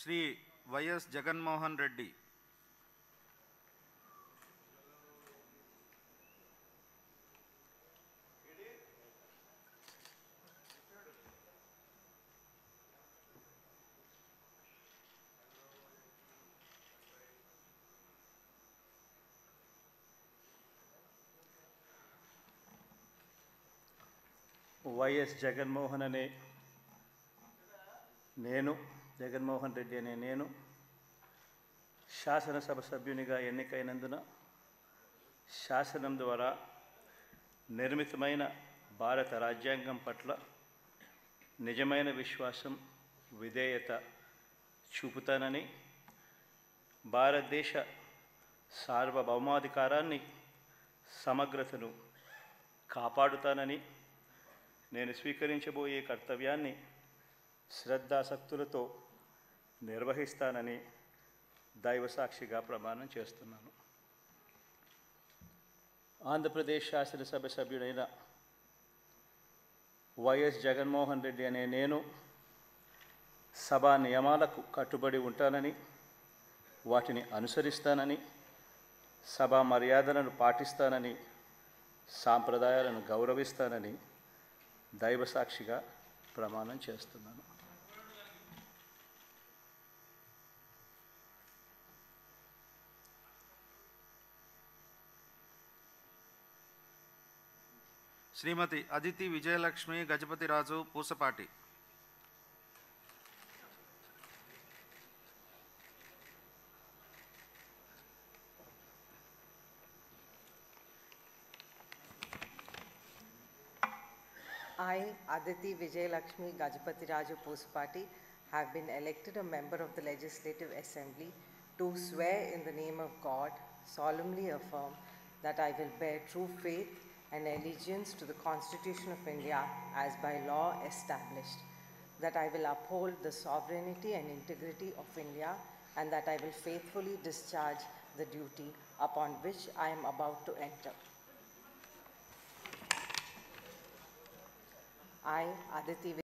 Shri YS Jaganmohan Reddy. YS Jaganmohan అనే నేను, జగన్మోహన్ రెడ్డి అనే నేను శాసనసభ సభ్యునిగా ఎన్నికైనందున శాసనం ద్వారా నిర్మితమైన భారత రాజ్యాంగం పట్ల నిజమైన విశ్వాసం, విధేయత చూపుతానని, భారతదేశ సార్వభౌమాధికారాన్ని, సమగ్రతను కాపాడుతానని, నేను స్వీకరించబోయే కర్తవ్యాన్ని శ్రద్ధాసక్తులతో నిర్వహిస్తానని దైవసాక్షిగా ప్రమాణం చేస్తున్నాను. ఆంధ్రప్రదేశ్ శాసనసభ సభ్యుడైన వైఎస్ జగన్మోహన్ రెడ్డి అనే నేను సభా నియమాలకు కట్టుబడి ఉంటానని, వాటిని అనుసరిస్తానని, సభా మర్యాదలను పాటిస్తానని, సాంప్రదాయాలను గౌరవిస్తానని దైవసాక్షిగా ప్రమాణం చేస్తున్నాను. శ్రీమతి Aditi Vijayalakshmi Gajapathiraju Pusapati. I, Aditi Vijayalakshmi Gajapati Raju Pusapati, have been elected a member of the Legislative Assembly, do swear in the name of God, solemnly affirm that I will bear true faith and allegiance to the Constitution of India as by law established, that I will uphold the sovereignty and integrity of India, and that I will faithfully discharge the duty upon which I am about to enter. I, Aditi